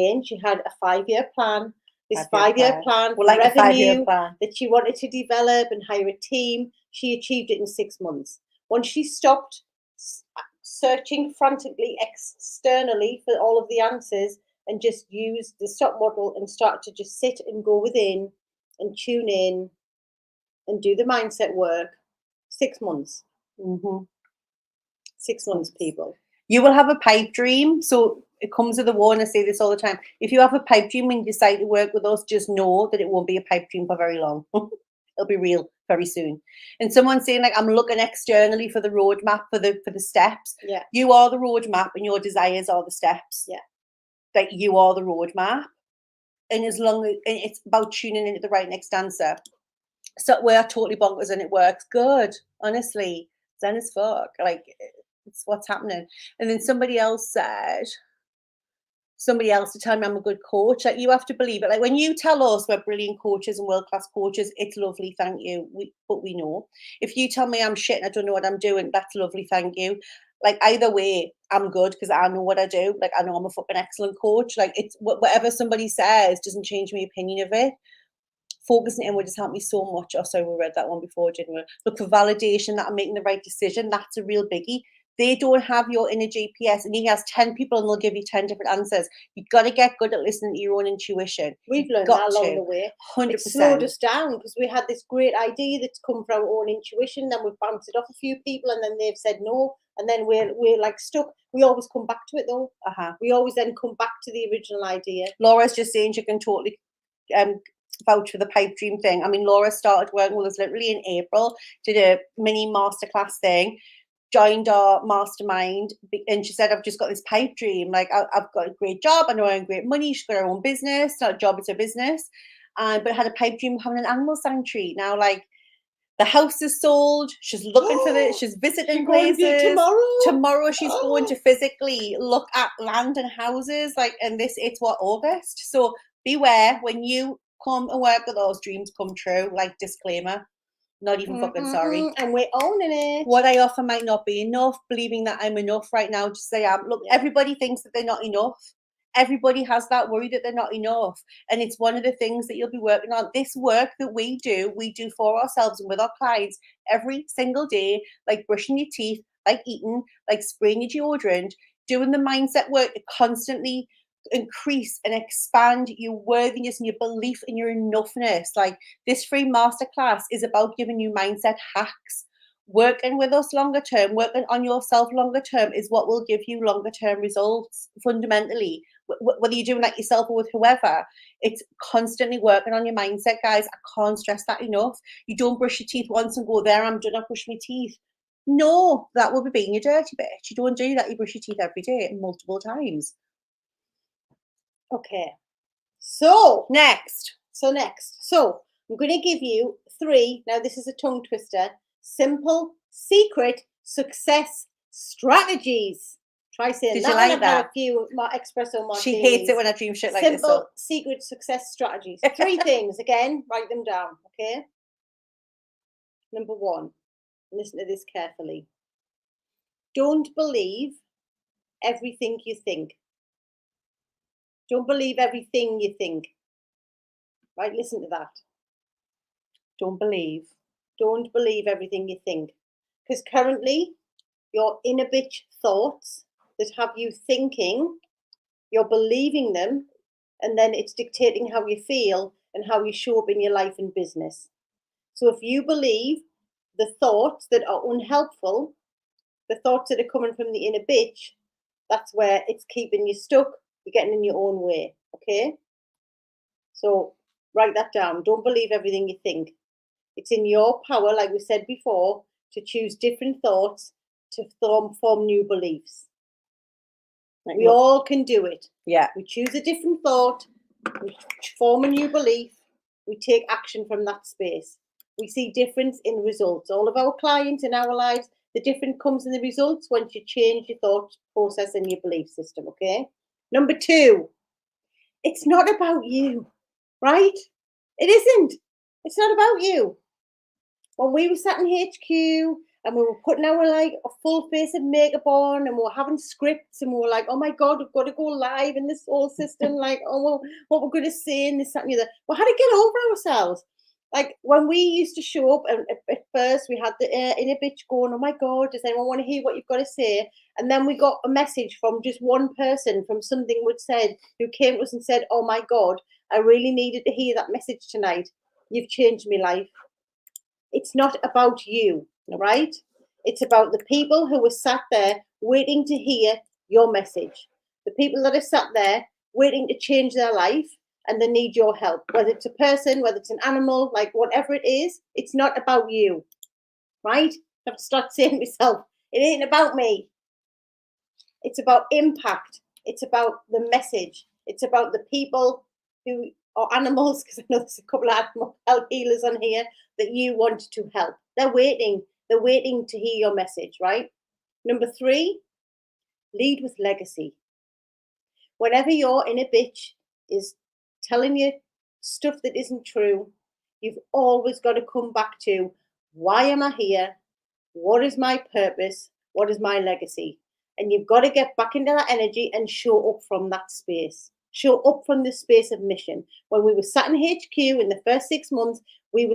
had a 5-year plan. This 5-year plan for revenue that she wanted to develop and hire a team. She achieved it in 6 months. Once she stopped searching frantically externally for all of the answers and just used the stop model and started to just sit and go within and tune in and do the mindset work, 6 months. 6 months, people.
You will have a pipe dream. So it comes with the war, and I say this all the time. If you have a pipe dream when you decide to work with us, just know that it won't be a pipe dream for very long. It'll be real very soon. And someone saying, like, I'm looking externally for the roadmap, for the steps.
Yeah.
You are the roadmap, and your desires are the steps.
Yeah.
Like, you are the roadmap. And as long as, and it's about tuning into the right next answer. So we're totally bonkers and it works. Good. Honestly. Zen as fuck. Like, it's what's happening. And then somebody else to tell me I'm a good coach. Like, you have to believe it. Like, when you tell us we're brilliant coaches and world-class coaches, it's lovely, thank you. But we know. If you tell me I'm shit and I don't know what I'm doing, that's lovely, thank you. Like, either way, I'm good because I know what I do. Like, I know I'm a fucking excellent coach. Like, it's whatever somebody says doesn't change my opinion of it. Focusing inward has helped me so much. Oh, sorry, we read that one before, didn't we? Look for validation that I'm making the right decision. That's a real biggie. They don't have your inner GPS, and he has 10 people and they'll give you 10 different answers. You've got to get good at listening to your own intuition.
We've learned that along the way.
100%.
It slowed us down because we had this great idea that's come from our own intuition. Then we've bounced it off a few people, and then they've said no. And then we're like stuck. We always come back to it though. We always then come back to the original idea.
Laura's just saying she can totally vouch for the pipe dream thing. I mean, Laura started working with us literally in April, did a mini masterclass thing, joined our mastermind, and she said, I've just got this pipe dream. Like, I've got a great job, I know I earn great money, she's got her own business, not a job, it's her business. But I had a pipe dream of having an animal sanctuary. Now, like, the house is sold, she's looking for this, she's visiting places. Tomorrow she's going to physically look at land and houses, like, and it's what, August? So beware, when you come and work with those, dreams come true. Like, disclaimer, not even fucking sorry.
And we're owning it.
What I offer might not be enough. Believing that I'm enough right now, just say I am. Look, everybody thinks that they're not enough. Everybody has that worry that they're not enough. And it's one of the things that you'll be working on. This work that we do for ourselves and with our clients every single day, like brushing your teeth, like eating, like spraying your deodorant, doing the mindset work to constantly increase and expand your worthiness and your belief in your enoughness. Like, this free masterclass is about giving you mindset hacks. Working with us longer term, working on yourself longer term is what will give you longer term results. Fundamentally, whether you're doing that yourself or with whoever, it's constantly working on your mindset, guys. I can't stress that enough. You don't brush your teeth once and go, there, I'm done, I'll brush my teeth. No, that will be being a dirty bitch. You don't do that. You brush your teeth every day, multiple times.
Okay, so next, I'm going to give you 3, now this is a tongue twister, simple secret success strategies. Try saying that. Did you like that? A few espresso martinis.
She hates it when I dream shit like this.
Simple secret success strategies. 3 things, again, write them down, okay? Number 1, listen to this carefully. Don't believe everything you think. Don't believe everything you think. Right, listen to that. Don't believe everything you think. Because currently, your inner bitch thoughts that have you thinking, you're believing them, and then it's dictating how you feel and how you show up in your life and business. So if you believe the thoughts that are unhelpful, the thoughts that are coming from the inner bitch, that's where it's keeping you stuck. You're getting in your own way. Okay? So write that down. Don't believe everything you think. It's in your power, like we said before, to choose different thoughts to form new beliefs. We all can do it.
Yeah.
We choose a different thought, we form a new belief, we take action from that space. We see difference in results. All of our clients in our lives, the difference comes in the results once you change your thought process and your belief system, okay? Number 2, it's not about you, right? It isn't. It's not about you. When we were sat in HQ and we were putting our like a full face of makeup on and we were having scripts and we were like, oh my God, we've got to go live in this whole system. Like, oh, well, what we're going to say and this, that, and the other. We had to get over ourselves. Like when we used to show up, and at first we had the inner bitch going, oh my God, does anyone want to hear what you've got to say? And then we got a message from just one person from something we'd said, who came to us and said, oh my God, I really needed to hear that message tonight. You've changed my life. It's not about you, right? It's about the people who were sat there waiting to hear your message. The people that are sat there waiting to change their life and they need your help. Whether it's a person, whether it's an animal, like whatever it is, it's not about you, right? I have to start saying to myself, it ain't about me. It's about impact. It's about the message. It's about the people who are animals, because I know there's a couple of animal health healers on here that you want to help. They're waiting. They're waiting to hear your message, right? Number 3, lead with legacy. Whenever your inner bitch is telling you stuff that isn't true, you've always got to come back to, why am I here? What is my purpose? What is my legacy? And you've got to get back into that energy and show up from that space. Show up from the space of mission. When we were sat in HQ in the first 6 months, we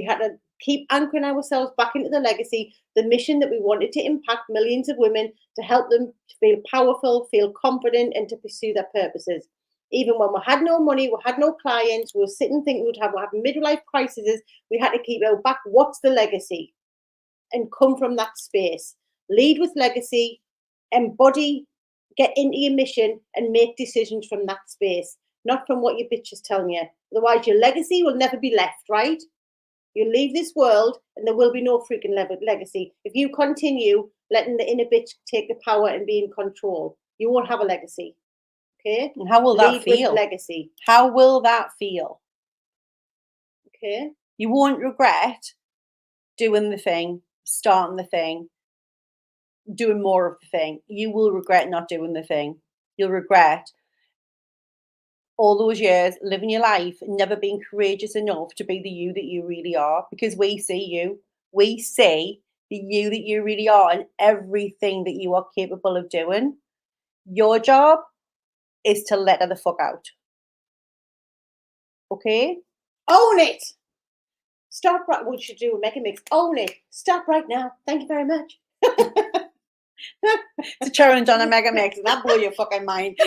had to keep anchoring ourselves back into the legacy, the mission that we wanted to impact millions of women, to help them feel powerful, feel confident, and to pursue their purposes. Even when we had no money, we had no clients, we were sitting thinking we'd have midlife crises, we had to keep our back, what's the legacy? And come from that space. Lead with legacy, embody, get into your mission and make decisions from that space, not from what your bitch is telling you. Otherwise, your legacy will never be left, right? You'll leave this world and there will be no freaking legacy. If you continue letting the inner bitch take the power and be in control, you won't have a legacy. Okay?
And how will that feel?
With legacy.
How will that feel?
Okay.
You won't regret doing the thing, starting the thing, doing more of the thing. You will regret not doing the thing. You'll regret all those years living your life, never being courageous enough to be the you that you really are, because we see you. We see the you that you really are and everything that you are capable of doing. Your job is to let her the fuck out. Okay?
Own it. Stop right. We should do a mega mix. Own it. Stop right now. Thank you very much.
It's a challenge on a mega mix, and that blew your fucking mind.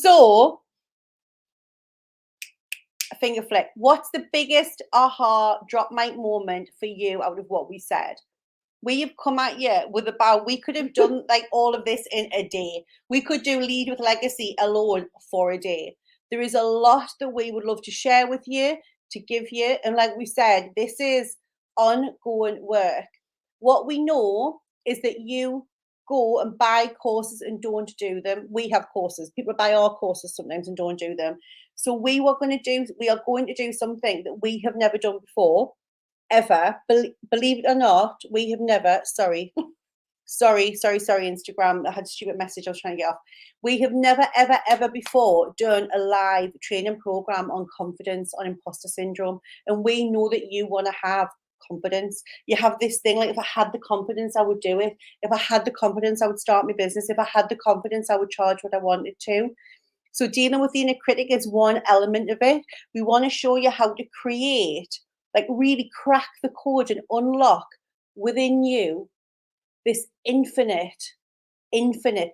So, a finger flick. What's the biggest aha drop mic moment for you out of what we said? We have come at you with we could have done like all of this in a day. We could do lead with legacy alone for a day. There is a lot that we would love to share with you, to give you. And like we said, this is ongoing work. What we know is that you go and buy courses and don't do them. We have courses. People buy our courses sometimes and don't do them. So we are going to do something that we have never done before, ever. Believe it or not, we have never, sorry, Instagram, I had a stupid message I was trying to get off. We have never, ever before done a live training program on confidence, on imposter syndrome. And we know that you want to have confidence. You have this thing like, if I had the confidence, I would do it. If I had the confidence, I would start my business. If I had the confidence, I would charge what I wanted to. So dealing with the inner critic is one element of it. We want to show you how to create, like really crack the code and unlock within you this infinite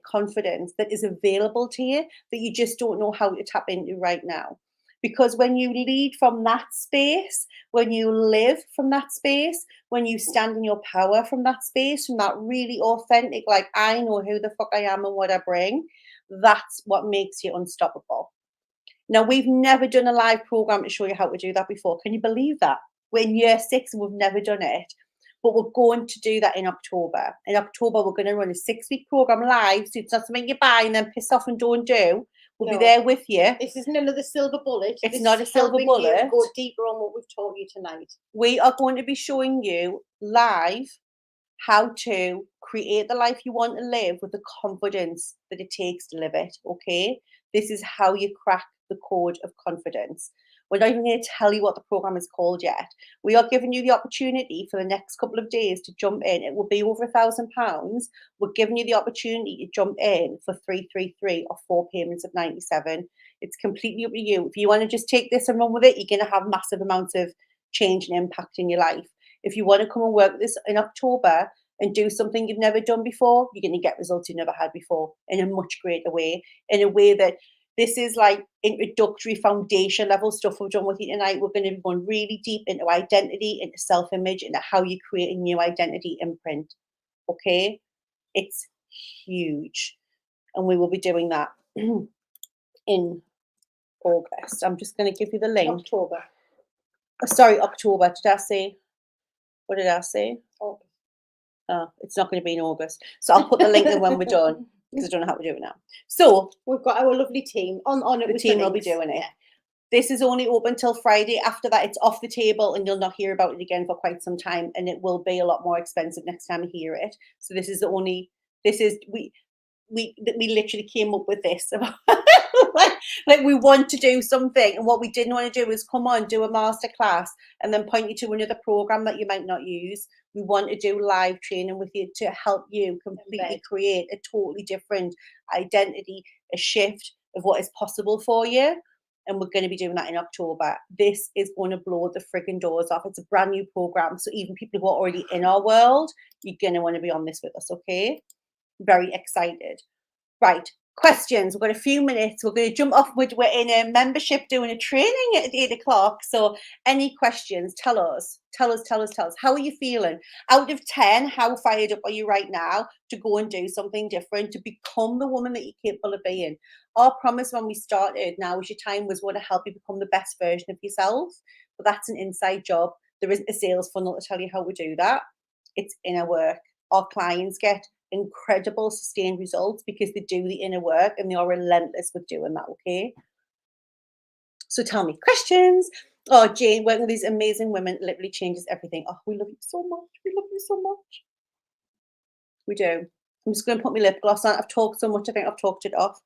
confidence that is available to you that you just don't know how to tap into right now. Because when you lead from that space, when you live from that space, when you stand in your power from that space, from that really authentic, like, I know who the fuck I am and what I bring, that's what makes you unstoppable. Now, we've never done a live program to show you how to do that before. Can you believe that? We're in year 6 and we've never done it. But we're going to do that in October. In October, we're going to run a 6-week program live. So it's not something you buy and then piss off and don't do. We'll be there with you.
This isn't another silver bullet.
It's not a silver bullet.
You go deeper on what we've taught you tonight.
We are going to be showing you live how to create the life you want to live with the confidence that it takes to live it. Okay? This is how you crack the code of confidence. We're not even going to tell you what the program is called yet. We are giving you the opportunity for the next couple of days to jump in. It will be over £1,000. We're giving you the opportunity to jump in for 333 or 4 payments of 97. It's completely up to you. If you want to just take this and run with it, you're going to have massive amounts of change and impact in your life. If you want to come and work with this in October and do something you've never done before, you're going to get results you've never had before in a much greater way, in a way that this is like introductory foundation level stuff we've done with you tonight. We're going to be going really deep into identity, into self-image, into how you create a new identity imprint. Okay? It's huge. And we will be doing that in August. I'm just going to give you the link.
October.
Sorry, October. Did I say? What did I say?
August.
Oh, it's not going to be in August. So I'll put the link in when we're done, because I don't know how to do it now. So
we've got our lovely team on it.
The team will be doing it. Yeah. This is only open till Friday. After that, it's off the table and you'll not hear about it again for quite some time. And it will be a lot more expensive next time you hear it. So this is the only, we literally came up with this. like we want to do something. And what we didn't want to do is come on, do a masterclass and then point you to another program that you might not use. We want to do live training with you to help you completely create a totally different identity, a shift of what is possible for you. And we're going to be doing that in October. This is going to blow the frigging doors off. It's a brand new program. So even people who are already in our world, you're going to want to be on this with us, okay? Very excited. Right. Questions. We've got a few minutes. We're going to jump off. We're in a membership doing a training at 8 o'clock. So any questions, tell us. How are you feeling? Out of 10, how fired up are you right now to go and do something different, to become the woman that you're capable of being? Our promise when we started, now is your time, was want to help you become the best version of yourself. But that's an inside job. There isn't a sales funnel to tell you how we do that. It's inner work. Our clients get incredible sustained results because they do the inner work and they are relentless with doing that. Okay, so tell me questions. Oh, Jane, working with these amazing women literally changes everything. Oh, we love you so much. We do. I'm just going to put my lip gloss on. I've talked so much, I think I've talked it off.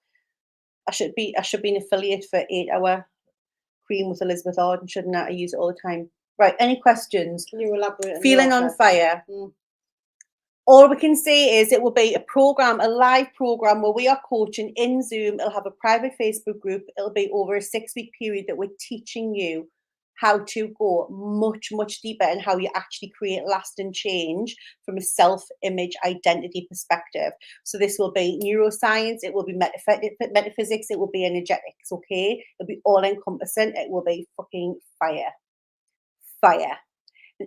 I should be an affiliate for 8 Hour Cream with Elizabeth Arden, shouldn't I? I use it all the time. Right, any questions?
Can you elaborate?
Feeling on fire. All we can say is it will be a program, a live program where we are coaching in Zoom. It'll have a private Facebook group. It'll be over a 6-week period that we're teaching you how to go much, much deeper and how you actually create lasting change from a self-image identity perspective. So this will be neuroscience. It will be metaphysics. It will be energetics, okay? It'll be all-encompassing. It will be fucking fire.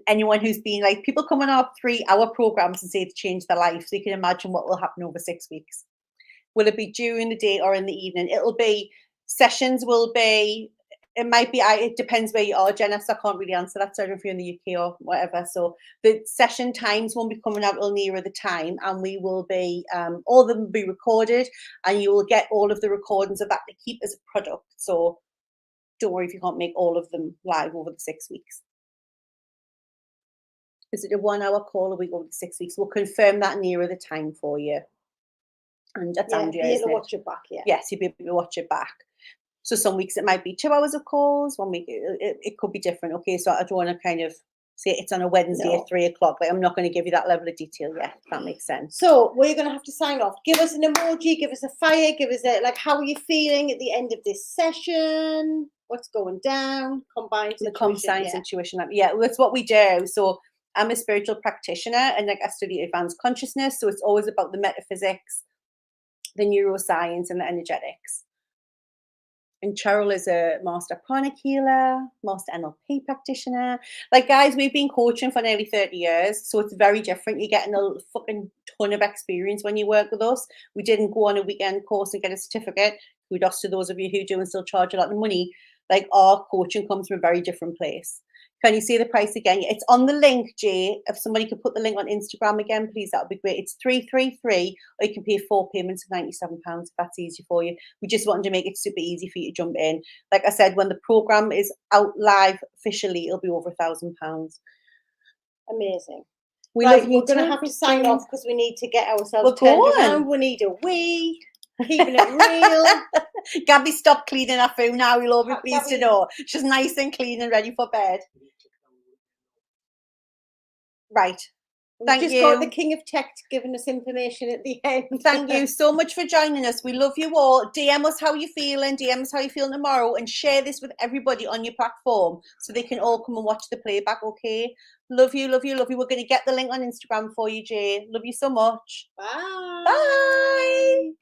Anyone who's been like, people come on our 3-hour programs and say to change their life, so you can imagine what will happen over 6 weeks. Will it be during the day or in the evening? It'll be sessions, it might be, it depends where you are, Jenna, so I can't really answer that. So I don't know if you're in the UK or whatever. So the session times won't be coming out till nearer the time, and we will be, all of them will be recorded, and you will get all of the recordings of that to keep as a product. So don't worry if you can't make all of them live over the 6 weeks. Is it a 1-hour call a week over the 6 weeks? We'll confirm that nearer the time for you. And that's Andrea.
You'll be able to watch it back, yeah.
Yes, you'll be able to watch it back. So some weeks it might be 2 hours of calls. 1 week it could be different. Okay, so I don't want to kind of say it's on a Wednesday at 3 o'clock. Like, I'm not going to give you that level of detail yet. If that makes sense.
So we're going to have to sign off. Give us an emoji. Give us a fire. Give us a, like, how are you feeling at the end of this session? What's going down? Combined
the combined intuition. Yeah, that's what we do. So I'm a spiritual practitioner and like I study advanced consciousness. So it's always about the metaphysics, the neuroscience and the energetics. And Cheryl is a master pranic healer, master NLP practitioner. Like, guys, we've been coaching for nearly 30 years. So it's very different. You're getting a fucking ton of experience when you work with us. We didn't go on a weekend course and get a certificate. Kudos to those of you who do and still charge a lot of money. Like, our coaching comes from a very different place. Can you see the price again? It's on the link, Jay. If somebody could put the link on Instagram again, please, that would be great. It's 333, or you can pay 4 payments of £97 if that's easy for you. We just wanted to make it super easy for you to jump in. Like I said, when the program is out live officially, it'll be over £1,000.
Amazing.
We
Right,
love you.
we're going to have to sign off because we need to get ourselves
We're
turned
going.
around. We need a wee. Keeping it real.
Gabby stopped cleaning her food now. You'll all be pleased to
Gabby.
know. She's nice and clean and ready for bed. Right. Thank
Just
you.
got the king of tech giving us information at the end.
Thank you so much for joining us. We love you all. DM us how you're feeling. DM us how you're feeling tomorrow, and share this with everybody on your platform so they can all come and watch the playback. Okay. Love you, love you, love you. We're going to get the link on Instagram for you, Jay. Love you so much.
Bye.
Bye.